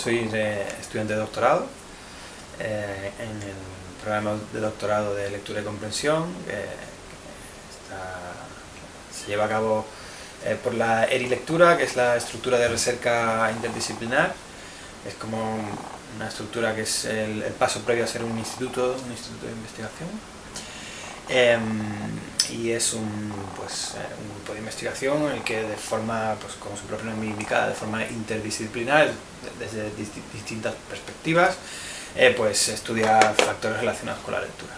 soy estudiante de doctorado en el programa de doctorado de lectura y comprensión que se lleva a cabo por la ERI Lectura, que es la estructura de recerca interdisciplinar. Es como una estructura que es el paso previo a ser un instituto de investigación. Y es un grupo de investigación en el que de forma, pues como su propio nombre indica, de forma interdisciplinar, desde distintas perspectivas, pues estudia factores relacionados con la lectura.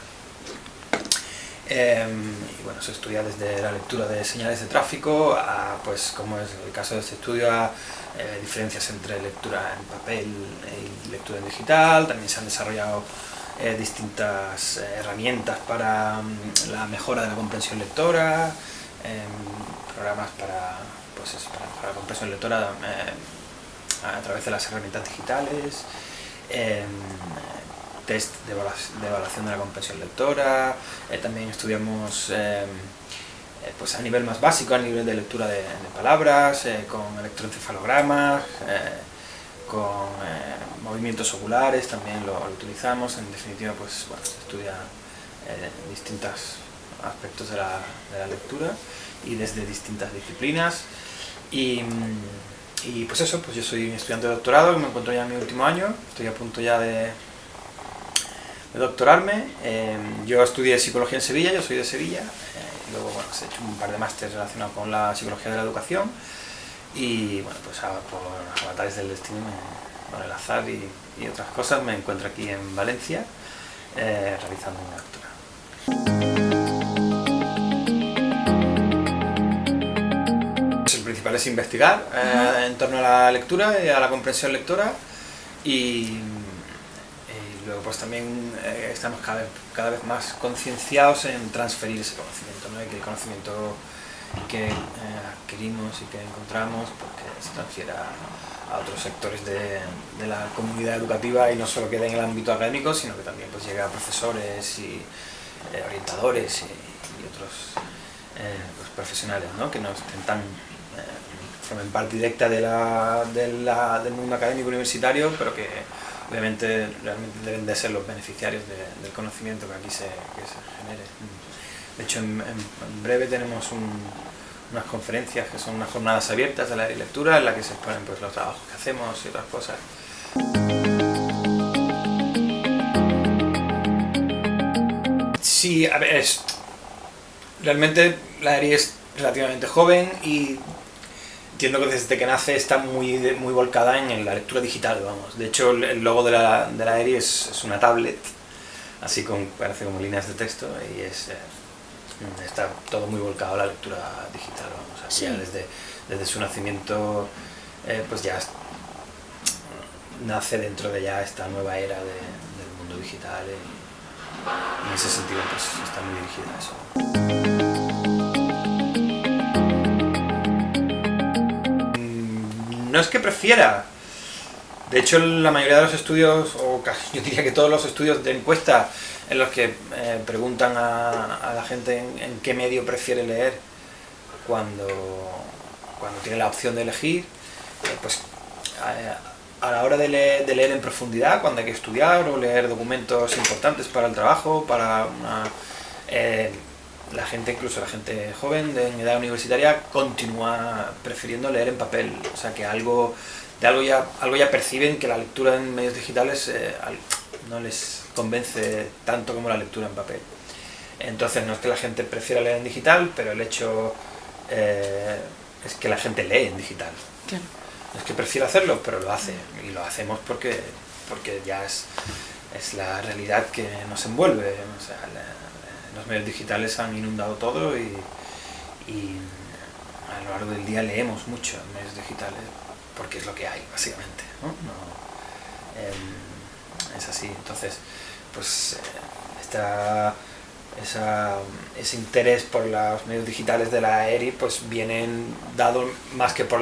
Y bueno, se estudia desde la lectura de señales de tráfico a, pues como es el caso de este estudio, a diferencias entre lectura en papel y lectura en digital. También se han desarrollado distintas herramientas para la mejora de la comprensión lectora, programas para mejorar la comprensión lectora a través de las herramientas digitales, test de evaluación de la comprensión lectora. También estudiamos pues a nivel más básico, a nivel de lectura de palabras, con electroencefalogramas, con movimientos oculares, también lo utilizamos. En definitiva, pues bueno, se estudia distintos aspectos de la lectura y desde distintas disciplinas. Y pues eso, pues yo soy estudiante de doctorado, me encuentro ya en mi último año, estoy a punto ya de doctorarme. Yo estudié psicología en Sevilla, yo soy de Sevilla, y luego bueno, he hecho un par de másteres relacionados con la psicología de la educación. Y bueno, pues por avatares del destino, por el azar y otras cosas, me encuentro aquí en Valencia realizando mi doctorado. El principal es investigar en torno a la lectura y a la comprensión lectora, y luego pues también estamos cada vez más concienciados en transferir ese conocimiento, ¿no? Y que el conocimiento que adquirimos y que encontramos, porque se transfiera a otros sectores de la comunidad educativa y no solo quede en el ámbito académico, sino que también pues llegue a profesores y orientadores y otros pues profesionales, ¿no? Que no estén formen parte directa del mundo académico universitario, pero que obviamente realmente deben de ser los beneficiarios del conocimiento que aquí se genere. De hecho, en breve tenemos unas conferencias que son unas jornadas abiertas de la lectura, en las que se exponen pues los trabajos que hacemos y otras cosas. Sí, a ver, realmente la ERI es relativamente joven y entiendo que desde que nace está muy volcada en la lectura digital, vamos. De hecho, el logo de la ERI es una tablet, así parece como líneas de texto, y está todo muy volcado a la lectura digital, vamos. Así, sí. Desde su nacimiento, pues ya nace dentro de ya esta nueva era del mundo digital, y en ese sentido pues está muy dirigida a eso. No es que prefiera. De hecho, la mayoría de los estudios, o casi yo diría que todos los estudios de encuesta en los que preguntan a la gente en qué medio prefiere leer cuando tiene la opción de elegir, pues a la hora de leer en profundidad, cuando hay que estudiar o leer documentos importantes para el trabajo, para la gente, incluso la gente joven en edad universitaria, continúa prefiriendo leer en papel. O sea que algo ya perciben que la lectura en medios digitales no les convence tanto como la lectura en papel. Entonces no es que la gente prefiera leer en digital, pero el hecho es que la gente lee en digital. Claro. No es que prefiera hacerlo, pero lo hace, y lo hacemos porque ya es la realidad que nos envuelve. O sea, los medios digitales han inundado todo, y a lo largo del día leemos mucho en medios digitales porque es lo que hay, básicamente, ¿no? Es así. Entonces, pues ese interés por los medios digitales de la ERI pues vienen dado más que por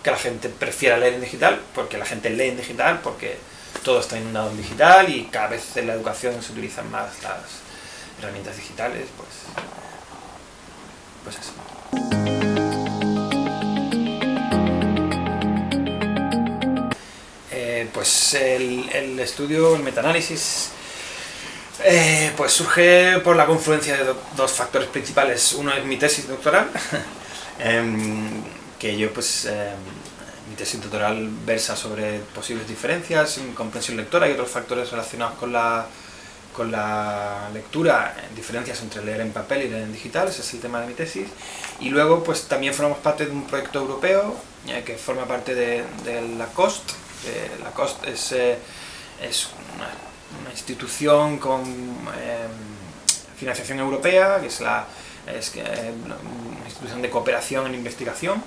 que la gente prefiera leer en digital, porque la gente lee en digital, porque todo está inundado en digital y cada vez en la educación se utilizan más las herramientas digitales, pues eso. Pues el estudio, el metaanálisis, pues surge por la confluencia de dos factores principales. Uno es mi tesis doctoral, que yo pues mi tesis doctoral versa sobre posibles diferencias en comprensión lectora y otros factores relacionados con la lectura, diferencias entre leer en papel y leer en digital. Ese es el tema de mi tesis. Y luego pues también formamos parte de un proyecto europeo que forma parte de la COST. La COST es una institución con financiación europea, que es una institución de cooperación en investigación,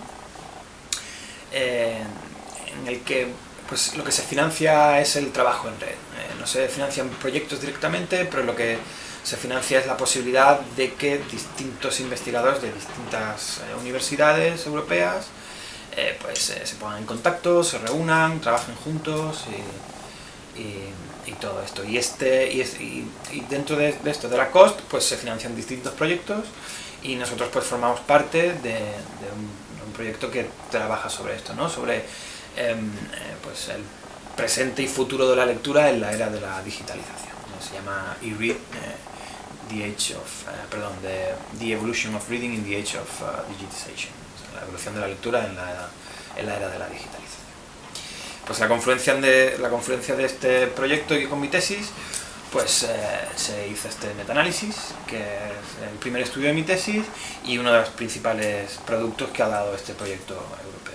en el que pues lo que se financia es el trabajo en red. No se financian proyectos directamente, pero lo que se financia es la posibilidad de que distintos investigadores de distintas universidades europeas se pongan en contacto, se reúnan, trabajen juntos y todo esto. Y dentro de esto de la COST pues se financian distintos proyectos y nosotros pues formamos parte de un proyecto que trabaja sobre esto, ¿no? Sobre pues el presente y futuro de la lectura en la era de la digitalización. Se llama e-read, the evolution of reading in the age of digitization. O sea, la evolución de la lectura en la era de la digitalización. Pues la confluencia de este proyecto y con mi tesis, pues se hizo este metaanálisis, que es el primer estudio de mi tesis y uno de los principales productos que ha dado este proyecto europeo.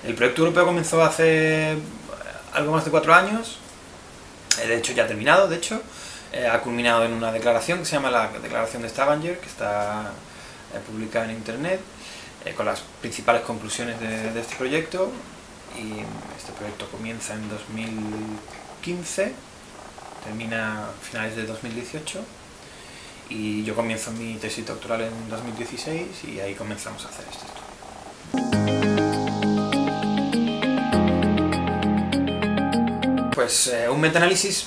El proyecto europeo comenzó hace algo más de 4 años, de hecho ya ha terminado, ha culminado en una declaración que se llama la Declaración de Stavanger, que está publicada en internet, con las principales conclusiones de este proyecto. Y este proyecto comienza en 2015, termina a finales de 2018 y yo comienzo mi tesis doctoral en 2016 y ahí comenzamos a hacer este estudio. Pues un metaanálisis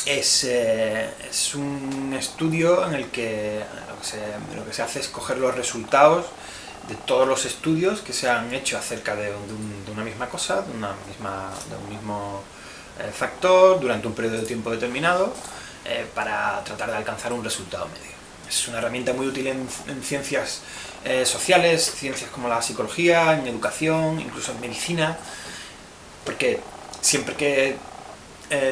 es un estudio en el que lo que se hace es coger los resultados de todos los estudios que se han hecho acerca de una misma cosa, de un mismo factor, durante un periodo de tiempo determinado, para tratar de alcanzar un resultado medio. Es una herramienta muy útil en ciencias sociales, ciencias como la psicología, en educación, incluso en medicina, porque siempre que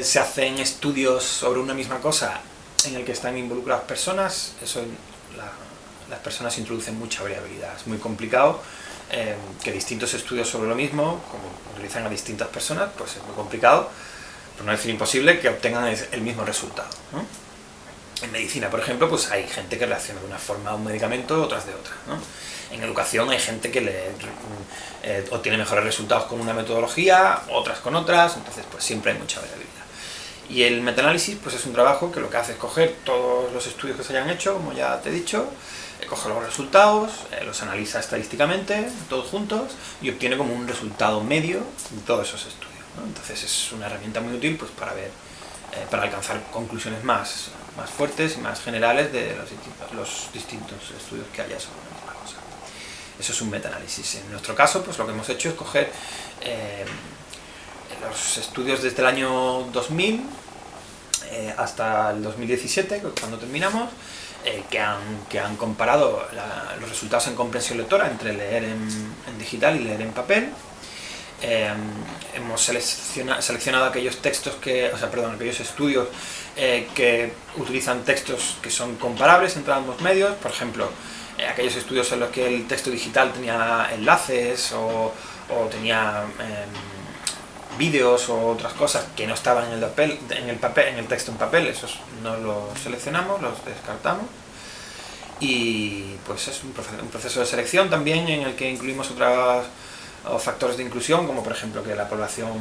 se hacen estudios sobre una misma cosa en el que están involucradas personas, las personas introducen mucha variabilidad. Es muy complicado que distintos estudios sobre lo mismo, como utilizan a distintas personas, pues es muy complicado, por no decir imposible, que obtengan el mismo resultado, ¿no? En medicina, por ejemplo, pues hay gente que reacciona de una forma a un medicamento, otras de otra, ¿no? En educación hay gente que obtiene mejores resultados con una metodología, otras con otras, entonces pues siempre hay mucha variabilidad. Y el metaanálisis pues es un trabajo que lo que hace es coger todos los estudios que se hayan hecho, como ya te he dicho, coge los resultados, los analiza estadísticamente, todos juntos, y obtiene como un resultado medio de todos esos estudios, ¿no? Entonces es una herramienta muy útil pues para alcanzar conclusiones más fuertes y más generales de los distintos estudios que haya sobre una misma cosa. Eso es un metaanálisis. En nuestro caso, pues lo que hemos hecho es coger los estudios desde el año 2000 hasta el 2017, cuando terminamos, que han comparado los resultados en comprensión lectora entre leer en digital y leer en papel. Hemos seleccionado aquellos estudios que utilizan textos que son comparables entre ambos medios, por ejemplo, aquellos estudios en los que el texto digital tenía enlaces o tenía vídeos o otras cosas que no estaban en el texto en papel, esos no los seleccionamos, los descartamos. Y pues es un proceso de selección también en el que incluimos otros factores de inclusión, como por ejemplo que la población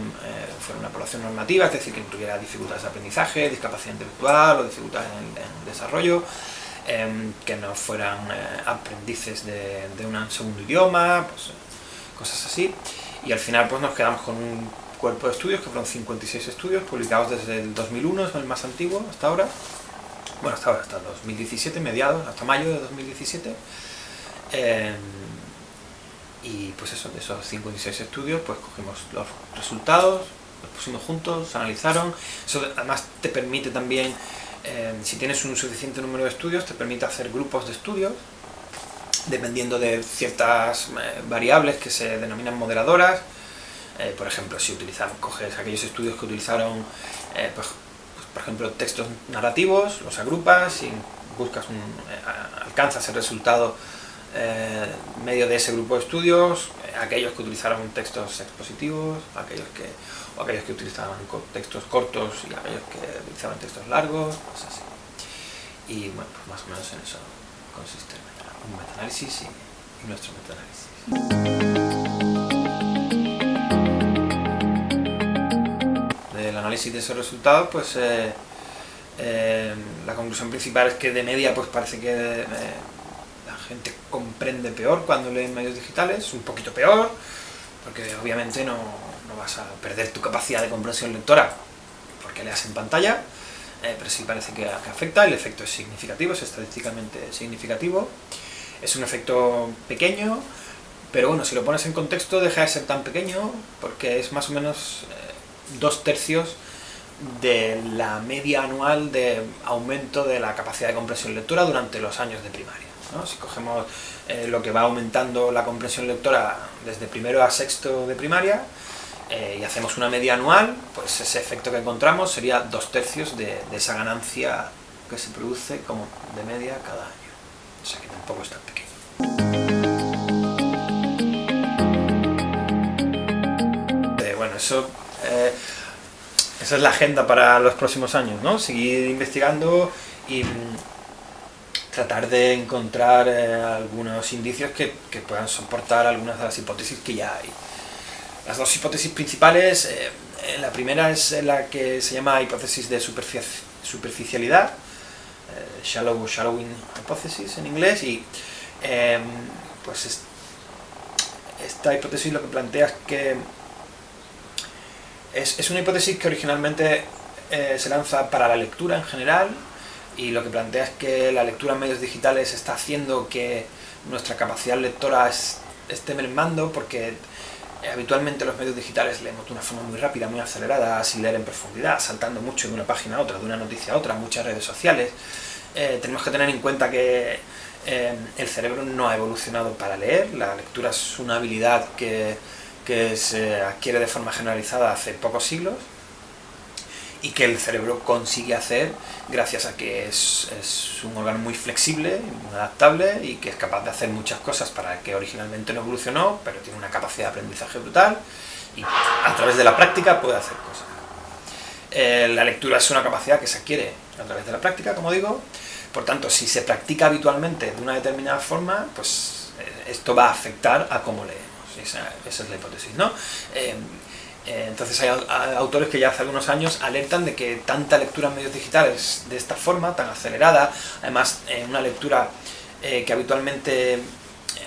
fuera una población normativa, es decir, que tuviera dificultades de aprendizaje, discapacidad intelectual o dificultades en desarrollo, que no fueran aprendices de un segundo idioma, pues, cosas así. Y al final pues nos quedamos con un cuerpo de estudios, que fueron 56 estudios publicados desde el 2001, es el más antiguo hasta ahora. Bueno, hasta 2017, mediados, hasta mayo de 2017, Y pues eso, de esos 56 estudios, pues cogimos los resultados, los pusimos juntos, se analizaron. Eso además te permite también, si tienes un suficiente número de estudios, te permite hacer grupos de estudios, dependiendo de ciertas variables que se denominan moderadoras. Por ejemplo, si coges aquellos estudios que utilizaron, pues, por ejemplo, textos narrativos, los agrupas y buscas alcanzas el resultado medio de ese grupo de estudios, aquellos que utilizaron textos expositivos, aquellos que utilizaban textos cortos y aquellos que utilizaban textos largos, cosas así. Y bueno, pues más o menos en eso consiste un metaanálisis y nuestro metaanálisis. Del análisis de esos resultados, pues la conclusión principal es que de media pues parece que la gente comprende peor cuando lee en medios digitales, un poquito peor, porque obviamente no vas a perder tu capacidad de comprensión lectora porque leas en pantalla, pero sí parece que afecta. El efecto es significativo, es estadísticamente significativo. Es un efecto pequeño, pero bueno, si lo pones en contexto deja de ser tan pequeño porque es más o menos 2/3 de la media anual de aumento de la capacidad de comprensión lectora durante los años de primaria, ¿no? Si cogemos lo que va aumentando la comprensión lectora desde primero a sexto de primaria y hacemos una media anual, pues ese efecto que encontramos sería 2/3 de esa ganancia que se produce como de media cada año. O sea que tampoco es tan pequeño. Bueno, esa es la agenda para los próximos años, ¿no? Seguir investigando y tratar de encontrar algunos indicios que puedan soportar algunas de las hipótesis que ya hay. Las dos hipótesis principales, la primera es la que se llama hipótesis de superficialidad, shallowing hypothesis en inglés, y pues esta hipótesis lo que plantea es que es una hipótesis que originalmente se lanza para la lectura en general, y lo que plantea es que la lectura en medios digitales está haciendo que nuestra capacidad lectora esté mermando, porque habitualmente los medios digitales leemos de una forma muy rápida, muy acelerada, sin leer en profundidad, saltando mucho de una página a otra, de una noticia a otra, muchas redes sociales. Tenemos que tener en cuenta que el cerebro no ha evolucionado para leer. La lectura es una habilidad que se adquiere de forma generalizada hace pocos siglos y que el cerebro consigue hacer gracias a que es un órgano muy flexible, muy adaptable, y que es capaz de hacer muchas cosas para el que originalmente no evolucionó, pero tiene una capacidad de aprendizaje brutal y a través de la práctica puede hacer cosas. La lectura es una capacidad que se adquiere a través de la práctica, como digo. Por tanto, si se practica habitualmente de una determinada forma, pues esto va a afectar a cómo leemos. Esa es la hipótesis, ¿no? Entonces hay autores que ya hace algunos años alertan de que tanta lectura en medios digitales de esta forma, tan acelerada, además una lectura que habitualmente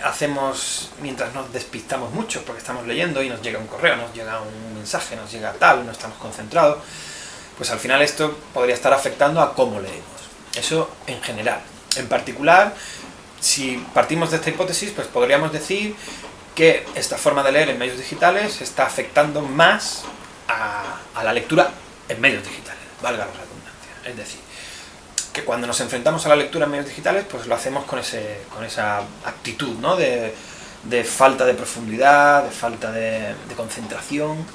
hacemos mientras nos despistamos mucho, porque estamos leyendo y nos llega un correo, nos llega un mensaje, nos llega tal, no estamos concentrados, pues al final esto podría estar afectando a cómo leemos. Eso en general. En particular, si partimos de esta hipótesis, pues podríamos decir que esta forma de leer en medios digitales está afectando más a la lectura en medios digitales, valga la redundancia. Es decir, que cuando nos enfrentamos a la lectura en medios digitales, pues lo hacemos con esa actitud, ¿no? de falta de profundidad, de falta de concentración,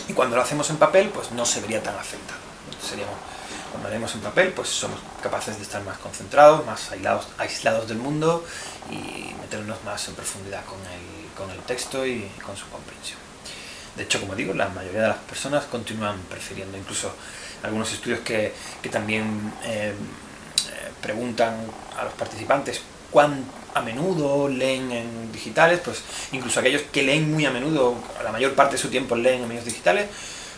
y cuando lo hacemos en papel, pues no se vería tan afectado. Cuando leemos en papel, pues somos capaces de estar más concentrados, más aislados del mundo y meternos más en profundidad con el texto y con su comprensión. De hecho, como digo, la mayoría de las personas continúan prefiriendo, incluso algunos estudios que también preguntan a los participantes cuán a menudo leen en digitales, pues incluso aquellos que leen muy a menudo, la mayor parte de su tiempo leen en medios digitales,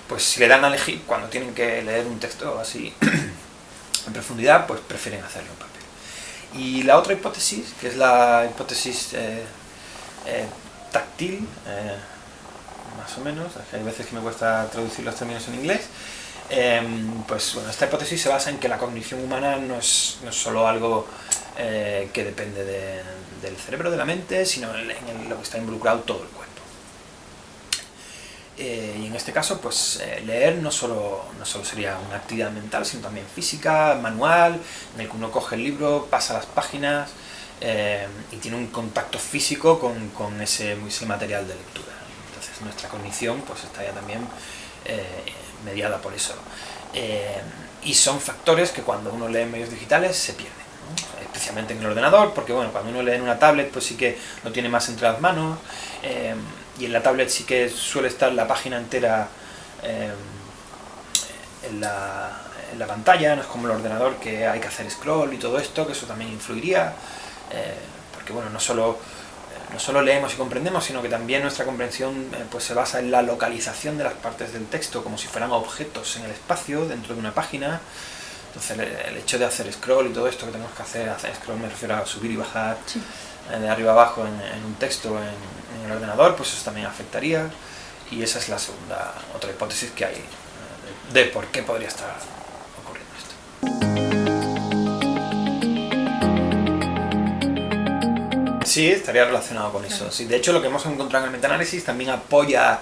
pues si le dan a elegir cuando tienen que leer un texto así en profundidad, pues prefieren hacerlo en papel. Y la otra hipótesis, que es la hipótesis táctil, más o menos, hay veces que me cuesta traducir los términos en inglés, Pues bueno, esta hipótesis se basa en que la cognición humana no es solo algo que depende del cerebro, de la mente, sino en lo que está involucrado todo el cuerpo. Y en este caso, pues leer no solo sería una actividad mental, sino también física, manual, en el que uno coge el libro, pasa las páginas y tiene un contacto físico con ese material de lectura. Entonces nuestra cognición pues estaría también mediada por eso. Y son factores que cuando uno lee en medios digitales se pierden, ¿no? Especialmente en el ordenador, porque bueno, cuando uno lee en una tablet pues sí que lo tiene más entre las manos, y en la tablet sí que suele estar la página entera en la pantalla, no es como el ordenador que hay que hacer scroll y todo esto, que eso también influiría, porque bueno, no solo leemos y comprendemos, sino que también nuestra comprensión pues se basa en la localización de las partes del texto, como si fueran objetos en el espacio, dentro de una página. Entonces el hecho de hacer scroll y todo esto que tenemos que hacer scroll me refiero a subir y bajar, sí, de arriba abajo en un texto en el ordenador, pues eso también afectaría. Y esa es la segunda, otra hipótesis que hay de por qué podría estar ocurriendo esto. Sí, estaría relacionado con eso. Sí, de hecho, lo que hemos encontrado en el metaanálisis también apoya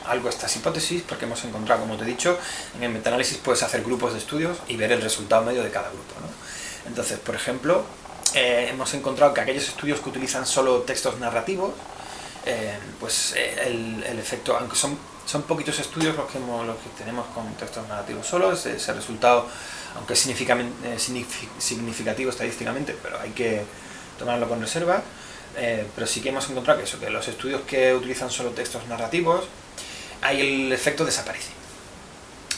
algo estas hipótesis, porque hemos encontrado, como te he dicho, en el metaanálisis puedes hacer grupos de estudios y ver el resultado medio de cada grupo, ¿no? Entonces, por ejemplo, hemos encontrado que aquellos estudios que utilizan solo textos narrativos, pues el efecto, aunque son poquitos estudios los que tenemos con textos narrativos solos, ese resultado, aunque es significativo estadísticamente, pero hay que tomarlo con reserva, pero sí que hemos encontrado que los estudios que utilizan solo textos narrativos, ahí el efecto desaparece.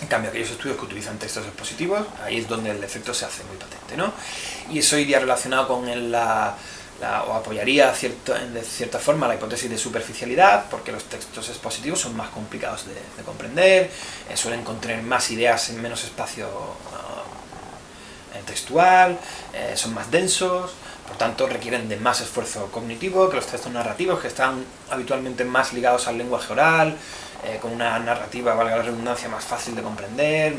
En cambio, aquellos estudios que utilizan textos expositivos, ahí es donde el efecto se hace muy patente, ¿no? Y eso iría relacionado con o apoyaría de cierta forma la hipótesis de superficialidad, porque los textos expositivos son más complicados de comprender, suelen contener más ideas en menos espacio textual, son más densos, por tanto requieren de más esfuerzo cognitivo que los textos narrativos, que están habitualmente más ligados al lenguaje oral, con una narrativa, valga la redundancia, más fácil de comprender,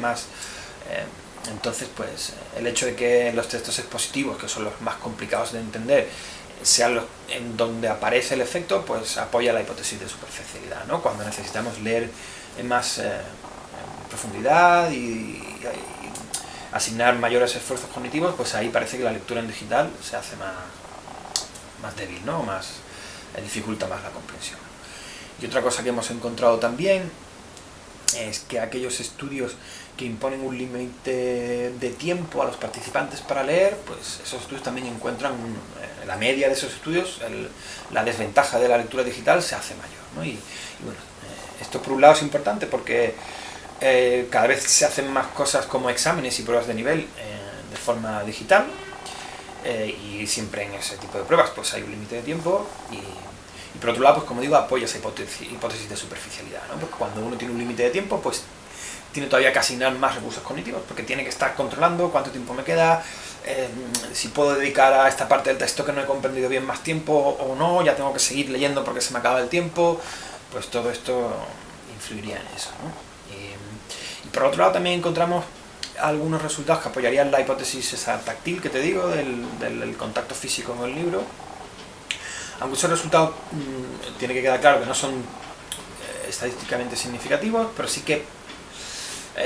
entonces pues el hecho de que los textos expositivos, que son los más complicados de entender, sean los en donde aparece el efecto, pues apoya la hipótesis de superficialidad, ¿no? Cuando necesitamos leer en más profundidad y asignar mayores esfuerzos cognitivos, pues ahí parece que la lectura en digital se hace más débil, ¿no? Dificulta más la comprensión. Y otra cosa que hemos encontrado también es que aquellos estudios que imponen un límite de tiempo a los participantes para leer, pues esos estudios también encuentran, la media de esos estudios, la desventaja de la lectura digital se hace mayor, ¿no? Y bueno, esto por un lado es importante porque cada vez se hacen más cosas como exámenes y pruebas de nivel de forma digital, y siempre en ese tipo de pruebas pues hay un límite de tiempo y por otro lado, pues como digo, apoya esa hipótesis de superficialidad, ¿no? Porque cuando uno tiene un límite de tiempo, pues tiene todavía que asignar más recursos cognitivos, porque tiene que estar controlando cuánto tiempo me queda, si puedo dedicar a esta parte del texto que no he comprendido bien más tiempo o no, ya tengo que seguir leyendo porque se me acaba el tiempo, pues todo esto influiría en eso, ¿no? Y por otro lado también encontramos algunos resultados que apoyarían la hipótesis esa táctil que te digo, del contacto físico con el libro, aunque esos resultados tiene que quedar claro que no son estadísticamente significativos, pero sí que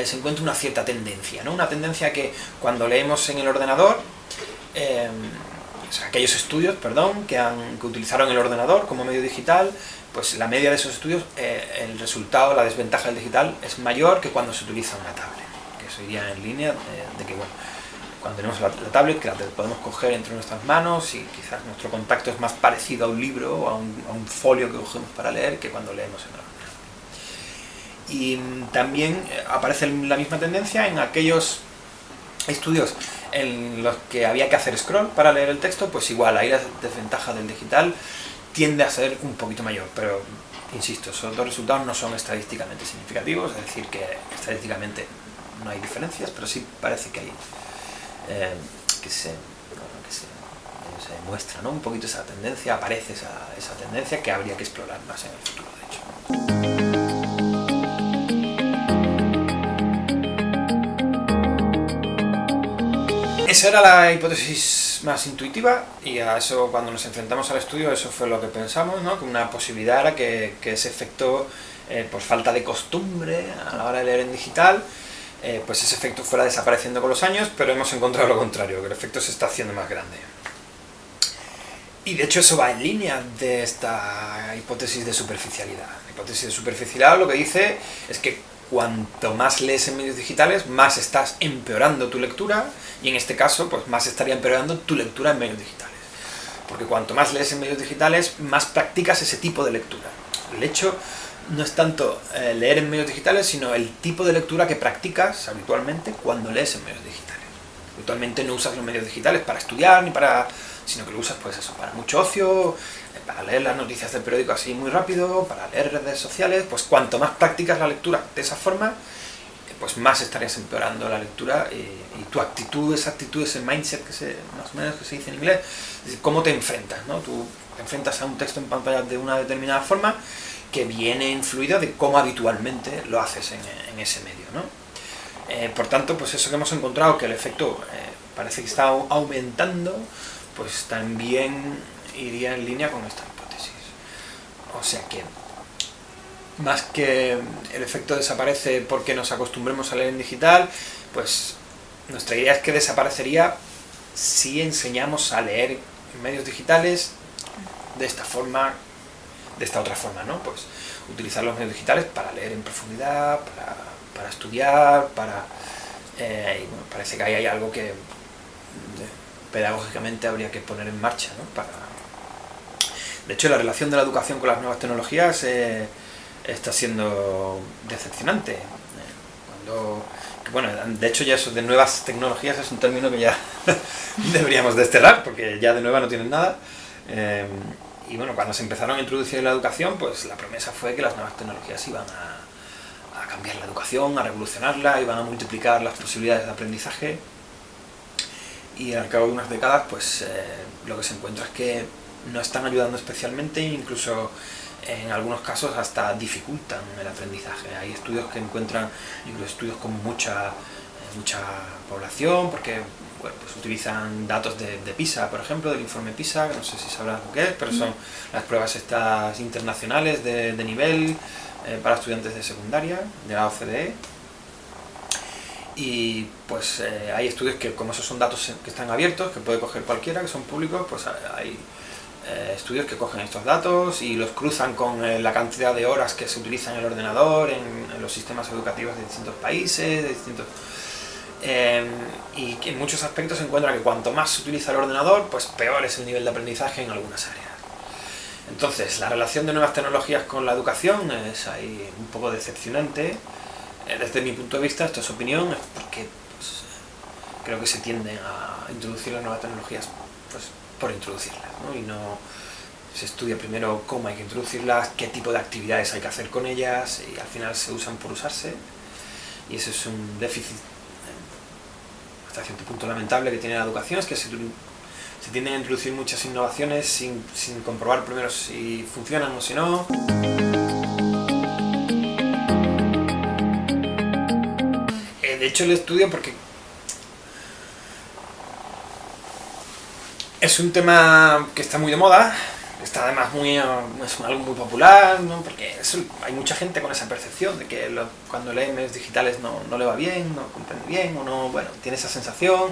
se encuentra una cierta tendencia, ¿no? Una tendencia que cuando leemos en el ordenador, o sea, aquellos estudios, perdón, que utilizaron el ordenador como medio digital, pues la media de esos estudios, el resultado, la desventaja del digital es mayor que cuando se utiliza una tablet, que eso iría en línea de que, bueno, cuando tenemos la tablet, que la podemos coger entre nuestras manos y quizás nuestro contacto es más parecido a un libro o a un folio que cogemos para leer que cuando leemos en el ordenador. Y también aparece la misma tendencia en aquellos estudios en los que había que hacer scroll para leer el texto, pues igual ahí la desventaja del digital tiende a ser un poquito mayor, pero insisto, esos dos resultados no son estadísticamente significativos, es decir, que estadísticamente no hay diferencias, pero sí parece que hay que se muestra, ¿no? Un poquito esa tendencia, aparece esa tendencia que habría que explorar más en el futuro, de hecho. esa era la hipótesis más intuitiva, y a eso, cuando nos enfrentamos al estudio, eso fue lo que pensamos, ¿no? Que una posibilidad era que ese efecto, por falta de costumbre a la hora de leer en digital, pues ese efecto fuera desapareciendo con los años, pero hemos encontrado lo contrario, que el efecto se está haciendo más grande. Y de hecho eso va en línea de esta hipótesis de superficialidad. La hipótesis de superficialidad lo que dice es que cuanto más lees en medios digitales, más estás empeorando tu lectura, y en este caso, pues más estaría empeorando tu lectura en medios digitales. Porque cuanto más lees en medios digitales, más practicas ese tipo de lectura. El hecho no es tanto leer en medios digitales, sino el tipo de lectura que practicas habitualmente cuando lees en medios digitales. Habitualmente no usas los medios digitales para estudiar, sino que lo usas pues eso, para mucho ocio, para leer las noticias del periódico así muy rápido, para leer redes sociales. Pues cuanto más practicas la lectura de esa forma, pues más estarías empeorando la lectura, y tu actitud, ese mindset más o menos que se dice en inglés, es cómo te enfrentas, ¿no? Tú te enfrentas a un texto en pantalla de una determinada forma que viene influida de cómo habitualmente lo haces en ese medio, ¿no? Por tanto, pues eso que hemos encontrado, que el efecto parece que está aumentando, pues también iría en línea con esta hipótesis. O sea que, más que el efecto desaparece porque nos acostumbremos a leer en digital, pues nuestra idea es que desaparecería si enseñamos a leer en medios digitales de esta forma, de esta otra forma, ¿no? Pues utilizar los medios digitales para leer en profundidad, para estudiar, y bueno, parece que ahí hay algo que pedagógicamente habría que poner en marcha, ¿no? De hecho, la relación de la educación con las nuevas tecnologías está siendo decepcionante. Bueno, de hecho ya eso de nuevas tecnologías es un término que ya deberíamos desterrar, porque ya de nueva no tienen nada. Y bueno, cuando se empezaron a introducir en la educación, pues la promesa fue que las nuevas tecnologías iban a cambiar la educación, a revolucionarla, iban a multiplicar las posibilidades de aprendizaje. Y al cabo de unas décadas, pues lo que se encuentra es que no están ayudando especialmente, incluso en algunos casos hasta dificultan el aprendizaje. Hay estudios que encuentran, incluso estudios con mucha población, porque bueno, pues utilizan datos de PISA, por ejemplo, del informe PISA, que no sé si sabrás lo que es, pero son las pruebas estas internacionales de nivel para estudiantes de secundaria, de la OCDE. Y pues hay estudios que, como esos son datos que están abiertos, que puede coger cualquiera, que son públicos, pues hay estudios que cogen estos datos y los cruzan con la cantidad de horas que se utilizan en el ordenador en los sistemas educativos de distintos países, y que en muchos aspectos se encuentra que cuanto más se utiliza el ordenador, pues peor es el nivel de aprendizaje en algunas áreas. Entonces, la relación de nuevas tecnologías con la educación es ahí un poco decepcionante. Desde mi punto de vista, esto es opinión, es porque pues, creo que se tienden a introducir las nuevas tecnologías pues, por introducirlas, ¿no? Y no se estudia primero cómo hay que introducirlas, qué tipo de actividades hay que hacer con ellas, y al final se usan por usarse, y ese es un déficit hasta cierto punto lamentable que tiene la educación, es que se tienden a introducir muchas innovaciones sin comprobar primero si funcionan o si no. De hecho, el estudio, porque es un tema que está muy de moda, está además es algo muy popular, ¿no? Porque hay mucha gente con esa percepción de que cuando lee medios digitales no le va bien, no comprende bien, o no, bueno, tiene esa sensación,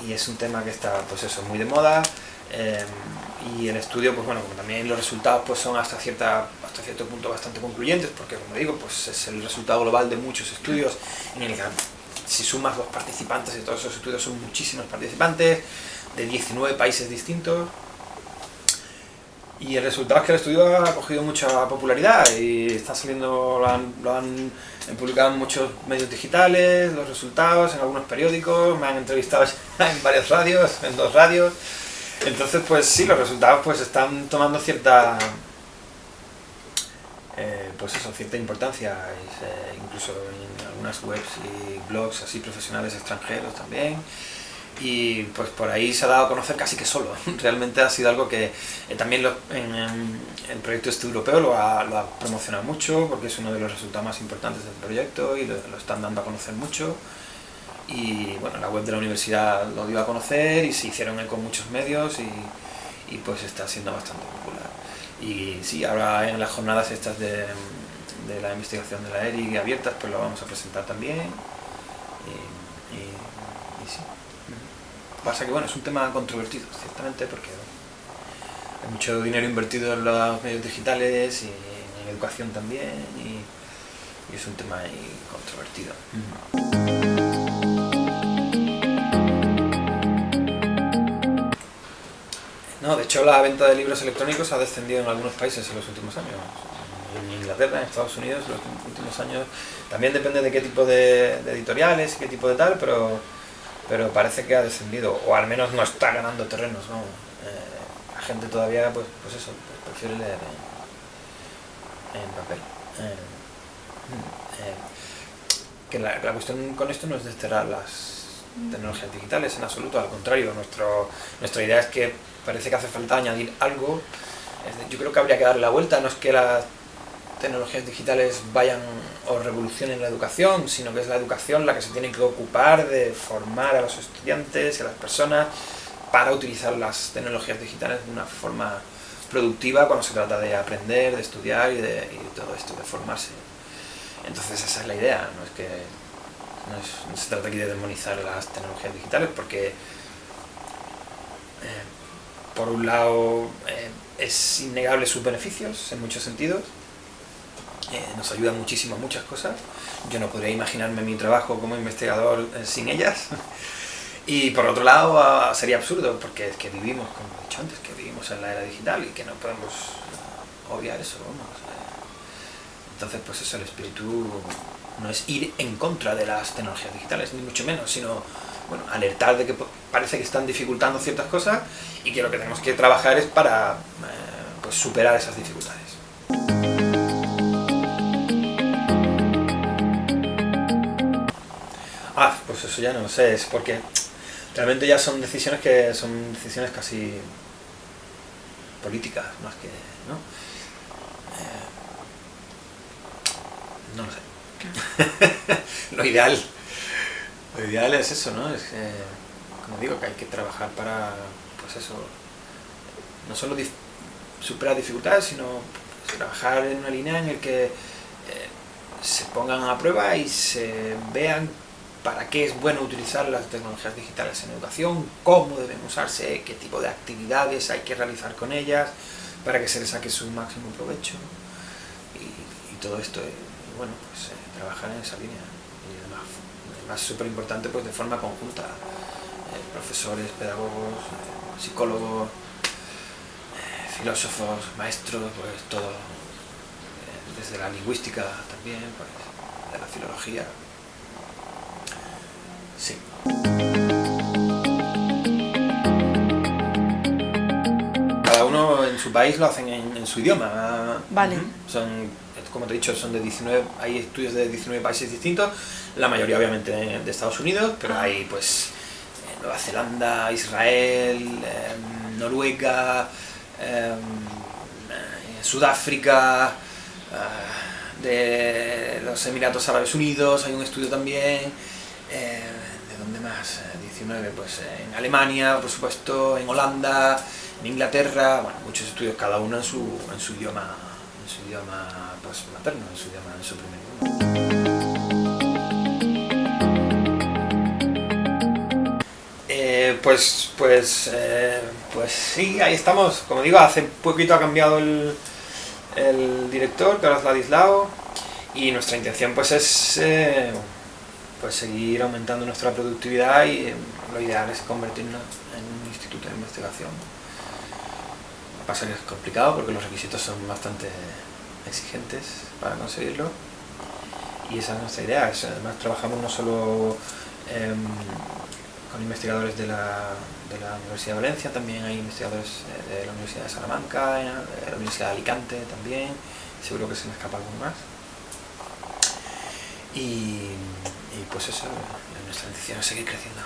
y es un tema que está, pues eso, muy de moda. Y el estudio, pues bueno, como también los resultados pues son hasta cierto punto bastante concluyentes, porque como digo, pues es el resultado global de muchos estudios, en el que si sumas los participantes de todos esos estudios son muchísimos participantes, de 19 países distintos, y el resultado es que el estudio ha cogido mucha popularidad y está saliendo, lo han publicado en muchos medios digitales, los resultados, en algunos periódicos, me han entrevistado en varias radios, en 2 radios. Entonces, pues sí, los resultados pues están tomando cierta importancia, incluso en algunas webs y blogs así profesionales extranjeros también, y pues por ahí se ha dado a conocer casi que solo. Realmente ha sido algo que también el proyecto este europeo lo ha promocionado mucho, porque es uno de los resultados más importantes del proyecto y lo están dando a conocer mucho. y bueno, la web de la universidad lo dio a conocer y se hicieron eco muchos medios y pues está siendo bastante popular. Y sí, ahora en las jornadas estas de la investigación de la ERIC abiertas, pues lo vamos a presentar también. Y sí. Pasa que bueno, es un tema controvertido, ciertamente, porque hay mucho dinero invertido en los medios digitales y en educación también, y es un tema ahí controvertido. No, de hecho la venta de libros electrónicos ha descendido en algunos países en los últimos años. En Inglaterra, en Estados Unidos, en los últimos años. También depende de qué tipo de editoriales y qué tipo de tal, pero parece que ha descendido, o al menos no está ganando terrenos, ¿no? La gente todavía, pues eso, pues prefiere leer en papel. Que la cuestión con esto no es desterrar las tecnologías digitales en absoluto, al contrario, nuestra idea es que parece que hace falta añadir algo. Yo creo que habría que darle la vuelta, no es que las tecnologías digitales vayan o revolucionen la educación, sino que es la educación la que se tiene que ocupar de formar a los estudiantes y a las personas para utilizar las tecnologías digitales de una forma productiva cuando se trata de aprender, de estudiar y de todo esto, de formarse. Entonces esa es la idea, no se trata aquí de demonizar las tecnologías digitales, porque por un lado es innegable sus beneficios en muchos sentidos, nos ayudan muchísimo a muchas cosas. Yo no podría imaginarme mi trabajo como investigador sin ellas. Y por otro lado sería absurdo, porque es que vivimos, como he dicho antes, que vivimos en la era digital y que no podemos obviar eso, vamos. Entonces pues eso, el espíritu no es ir en contra de las tecnologías digitales, ni mucho menos, sino bueno, alertar de que parece que están dificultando ciertas cosas y que lo que tenemos que trabajar es para pues superar esas dificultades. Pues eso ya no lo sé, es porque realmente ya son decisiones casi políticas, más que, ¿no? No lo sé. Lo ideal es eso, ¿no? Es que, como digo, que hay que trabajar para, pues eso, no solo superar dificultades, sino pues, trabajar en una línea en la que se pongan a prueba y se vean para qué es bueno utilizar las tecnologías digitales en educación, cómo deben usarse, qué tipo de actividades hay que realizar con ellas para que se les saque su máximo provecho y todo esto, bueno, pues trabajar en esa línea. Y además súper importante, pues de forma conjunta, profesores, pedagogos, psicólogos, filósofos, maestros, pues todo, desde la lingüística también, pues de la filología. Sí. Cada uno en su país lo hacen en su idioma. Vale. Son, como te he dicho, son de 19, hay estudios de 19 países distintos, la mayoría obviamente de Estados Unidos, pero hay pues Nueva Zelanda, Israel, Noruega, Sudáfrica, de los Emiratos Árabes Unidos, hay un estudio también. ¿De dónde más? 19, pues en Alemania, por supuesto, en Holanda, en Inglaterra, bueno, muchos estudios, cada uno en su idioma, pues materno, en su primer idioma. Pues sí, ahí estamos. Como digo, hace poquito ha cambiado el director, que ahora es Ladislao, y nuestra intención pues es pues seguir aumentando nuestra productividad y lo ideal es convertirnos en un instituto de investigación. Pasa que es complicado porque los requisitos son bastante exigentes para conseguirlo y esa es nuestra idea. Además trabajamos no solo con investigadores de la Universidad de Valencia, también hay investigadores de la Universidad de Salamanca, de la Universidad de Alicante también, seguro que se me escapa alguno más. Y pues eso, nuestra intención es seguir creciendo.